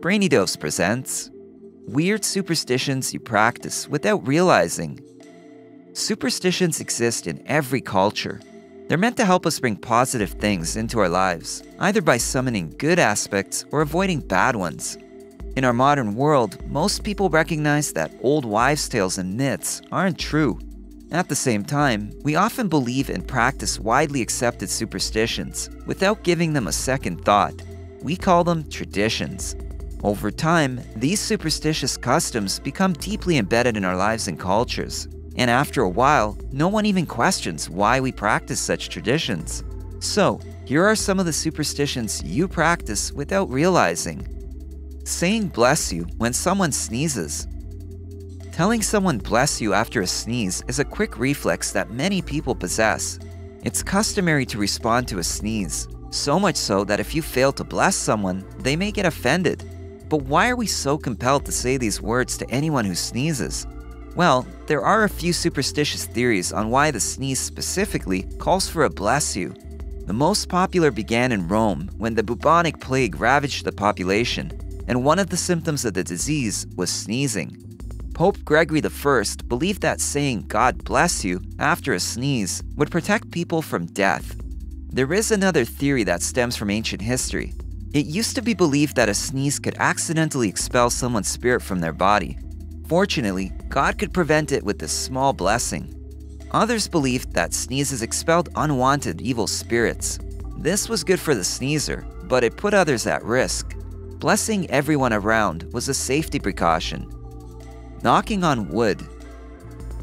Brainy Dose presents Weird Superstitions You Practice Without Realizing. Superstitions exist in every culture. They're meant to help us bring positive things into our lives, either by summoning good aspects or avoiding bad ones. In our modern world, most people recognize that old wives' tales and myths aren't true. At the same time, we often believe and practice widely accepted superstitions without giving them a second thought. We call them traditions. Over time, these superstitious customs become deeply embedded in our lives and cultures. And after a while, no one even questions why we practice such traditions. So, here are some of the superstitions you practice without realizing. Saying bless you when someone sneezes. Telling someone bless you after a sneeze is a quick reflex that many people possess. It's customary to respond to a sneeze, so much so that if you fail to bless someone, they may get offended. But why are we so compelled to say these words to anyone who sneezes? Well, there are a few superstitious theories on why the sneeze specifically calls for a bless you. The most popular began in Rome when the bubonic plague ravaged the population, and one of the symptoms of the disease was sneezing. Pope Gregory I believed that saying God bless you after a sneeze would protect people from death. There is another theory that stems from ancient history. It used to be believed that a sneeze could accidentally expel someone's spirit from their body. Fortunately, God could prevent it with this small blessing. Others believed that sneezes expelled unwanted evil spirits. This was good for the sneezer, but it put others at risk. Blessing everyone around was a safety precaution. Knocking on wood.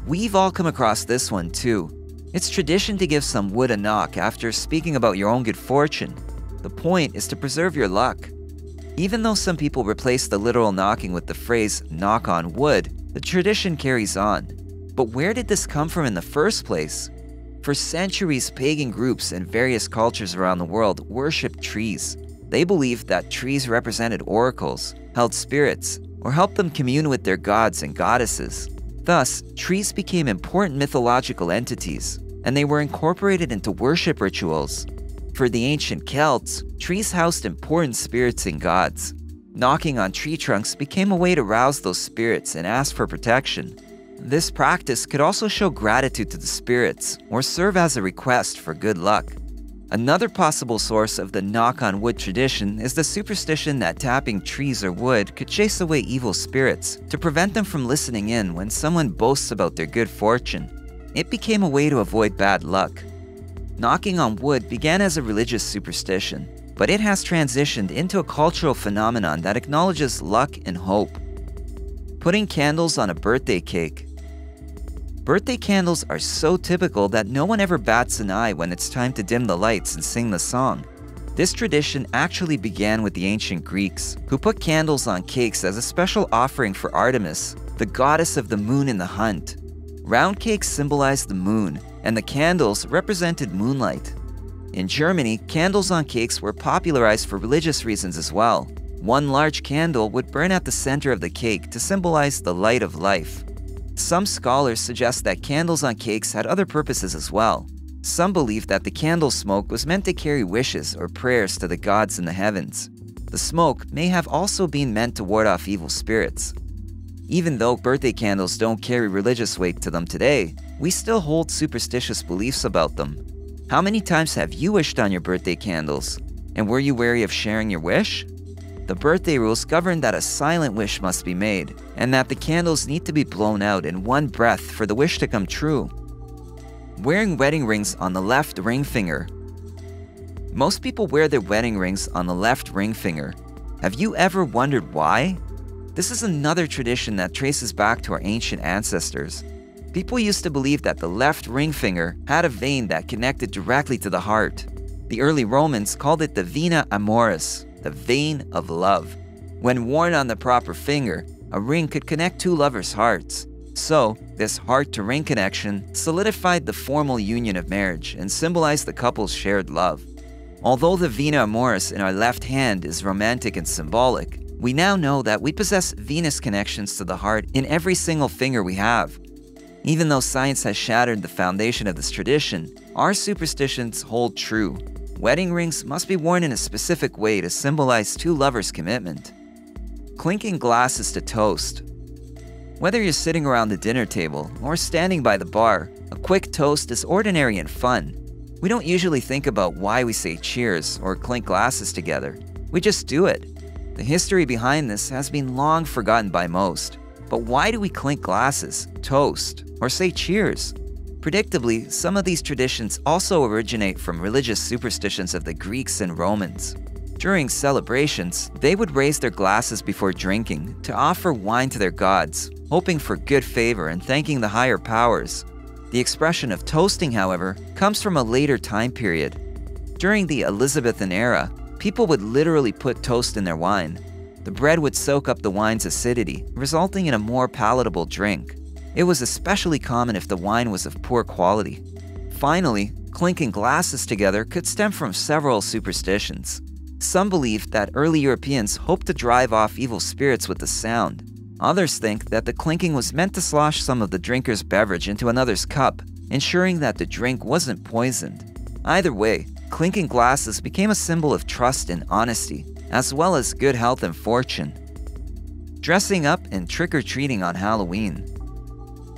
We've all come across this one too. It's tradition to give some wood a knock after speaking about your own good fortune. The point is to preserve your luck. Even though some people replace the literal knocking with the phrase knock on wood, the tradition carries on. But where did this come from in the first place? For centuries, pagan groups in various cultures around the world worshipped trees. They believed that trees represented oracles, held spirits, or helped them commune with their gods and goddesses. Thus, trees became important mythological entities, and they were incorporated into worship rituals. For the ancient Celts, trees housed important spirits and gods. Knocking on tree trunks became a way to rouse those spirits and ask for protection. This practice could also show gratitude to the spirits or serve as a request for good luck. Another possible source of the knock on wood tradition is the superstition that tapping trees or wood could chase away evil spirits to prevent them from listening in when someone boasts about their good fortune. It became a way to avoid bad luck. Knocking on wood began as a religious superstition, but it has transitioned into a cultural phenomenon that acknowledges luck and hope. Putting candles on a birthday cake. Birthday candles are so typical that no one ever bats an eye when it's time to dim the lights and sing the song. This tradition actually began with the ancient Greeks, who put candles on cakes as a special offering for Artemis, the goddess of the moon in the hunt. Round cakes symbolized the moon, and the candles represented moonlight. In Germany, candles on cakes were popularized for religious reasons as well. One large candle would burn at the center of the cake to symbolize the light of life. Some scholars suggest that candles on cakes had other purposes as well. Some believe that the candle smoke was meant to carry wishes or prayers to the gods in the heavens. The smoke may have also been meant to ward off evil spirits. Even though birthday candles don't carry religious weight to them today, we still hold superstitious beliefs about them. How many times have you wished on your birthday candles? And were you wary of sharing your wish? The birthday rules govern that a silent wish must be made, and that the candles need to be blown out in one breath for the wish to come true. Wearing wedding rings on the left ring finger. Most people wear their wedding rings on the left ring finger. Have you ever wondered why? This is another tradition that traces back to our ancient ancestors. People used to believe that the left ring finger had a vein that connected directly to the heart. The early Romans called it the vena amoris, the vein of love. When worn on the proper finger, a ring could connect two lovers' hearts. So, this heart-to-ring connection solidified the formal union of marriage and symbolized the couple's shared love. Although the vena amoris in our left hand is romantic and symbolic, we now know that we possess venous connections to the heart in every single finger we have. Even though science has shattered the foundation of this tradition, our superstitions hold true. Wedding rings must be worn in a specific way to symbolize two lovers' commitment. Clinking glasses to toast. Whether you're sitting around the dinner table or standing by the bar, a quick toast is ordinary and fun. We don't usually think about why we say cheers or clink glasses together. We just do it. The history behind this has been long forgotten by most. But why do we clink glasses, toast, or say cheers? Predictably, some of these traditions also originate from religious superstitions of the Greeks and Romans. During celebrations, they would raise their glasses before drinking to offer wine to their gods, hoping for good favor and thanking the higher powers. The expression of toasting, however, comes from a later time period. During the Elizabethan era, people would literally put toast in their wine. The bread would soak up the wine's acidity, resulting in a more palatable drink. It was especially common if the wine was of poor quality. Finally, clinking glasses together could stem from several superstitions. Some believed that early Europeans hoped to drive off evil spirits with the sound. Others think that the clinking was meant to slosh some of the drinker's beverage into another's cup, ensuring that the drink wasn't poisoned. Either way, clinking glasses became a symbol of trust and honesty, as well as good health and fortune. Dressing up and trick-or-treating on Halloween.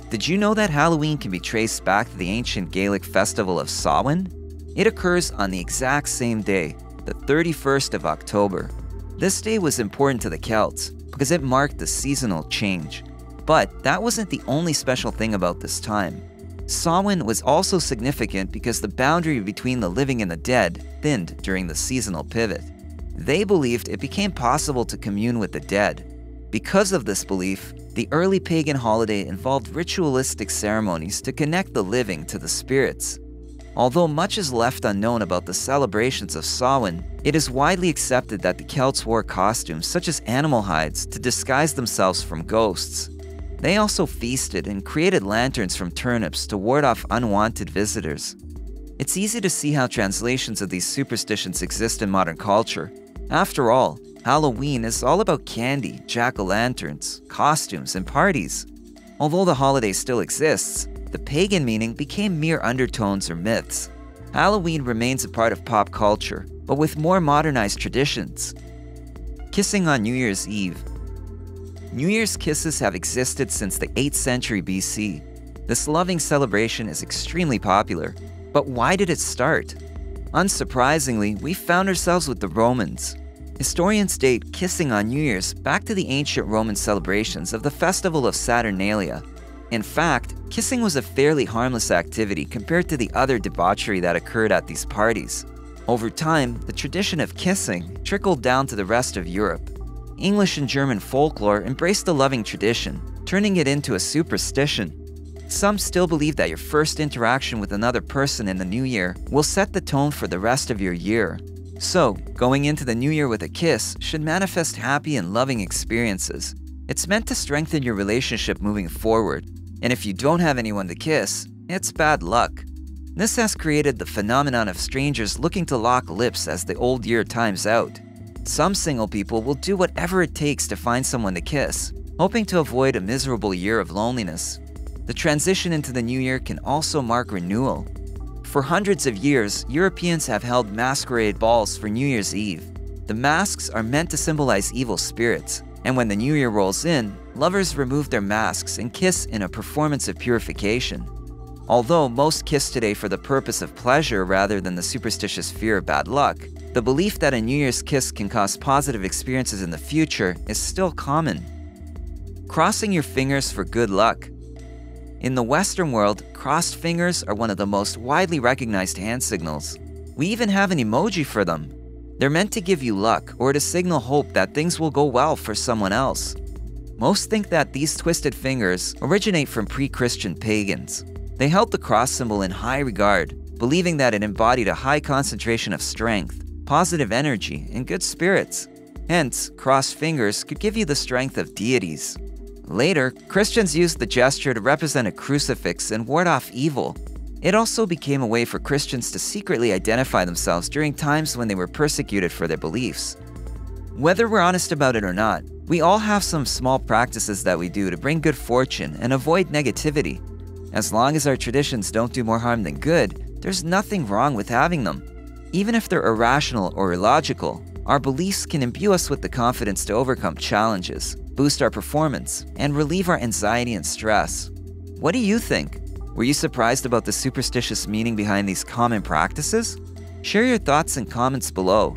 Did you know that Halloween can be traced back to the ancient Gaelic festival of Samhain? It occurs on the exact same day, the 31st of October. This day was important to the Celts because it marked the seasonal change. But that wasn't the only special thing about this time. Samhain was also significant because the boundary between the living and the dead thinned during the seasonal pivot. They believed it became possible to commune with the dead. Because of this belief, the early pagan holiday involved ritualistic ceremonies to connect the living to the spirits. Although much is left unknown about the celebrations of Samhain, it is widely accepted that the Celts wore costumes such as animal hides to disguise themselves from ghosts. They also feasted and created lanterns from turnips to ward off unwanted visitors. It's easy to see how translations of these superstitions exist in modern culture. After all, Halloween is all about candy, jack-o'-lanterns, costumes, and parties. Although the holiday still exists, the pagan meaning became mere undertones or myths. Halloween remains a part of pop culture, but with more modernized traditions. Kissing on New Year's Eve. New Year's kisses have existed since the 8th century BC. This loving celebration is extremely popular. But why did it start? Unsurprisingly, we found ourselves with the Romans. Historians date kissing on New Year's back to the ancient Roman celebrations of the festival of Saturnalia. In fact, kissing was a fairly harmless activity compared to the other debauchery that occurred at these parties. Over time, the tradition of kissing trickled down to the rest of Europe. English and German folklore embraced the loving tradition, turning it into a superstition. Some still believe that your first interaction with another person in the new year will set the tone for the rest of your year. So, going into the new year with a kiss should manifest happy and loving experiences. It's meant to strengthen your relationship moving forward. And if you don't have anyone to kiss, it's bad luck. This has created the phenomenon of strangers looking to lock lips as the old year times out. Some single people will do whatever it takes to find someone to kiss, hoping to avoid a miserable year of loneliness. The transition into the new year can also mark renewal. For hundreds of years, Europeans have held masquerade balls for New Year's Eve. The masks are meant to symbolize evil spirits, and when the new year rolls in, lovers remove their masks and kiss in a performance of purification. Although most kiss today for the purpose of pleasure rather than the superstitious fear of bad luck, the belief that a New Year's kiss can cause positive experiences in the future is still common. Crossing your fingers for good luck. In the Western world, crossed fingers are one of the most widely recognized hand signals. We even have an emoji for them. They're meant to give you luck or to signal hope that things will go well for someone else. Most think that these twisted fingers originate from pre-Christian pagans. They held the cross symbol in high regard, believing that it embodied a high concentration of strength, positive energy, and good spirits. Hence, crossed fingers could give you the strength of deities. Later, Christians used the gesture to represent a crucifix and ward off evil. It also became a way for Christians to secretly identify themselves during times when they were persecuted for their beliefs. Whether we're honest about it or not, we all have some small practices that we do to bring good fortune and avoid negativity. As long as our traditions don't do more harm than good, there's nothing wrong with having them. Even if they're irrational or illogical, Our beliefs can imbue us with the confidence to overcome challenges, boost our performance, and relieve our anxiety and stress. What do you think? Were you surprised about the superstitious meaning behind these common practices? Share your thoughts and comments below.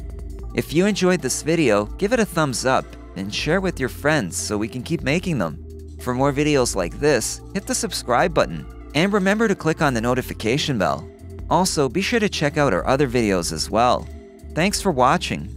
If you enjoyed this video, give it a thumbs up and share with your friends so we can keep making them. For more videos like this, hit the subscribe button and remember to click on the notification bell. Also, be sure to check out our other videos as well. Thanks for watching.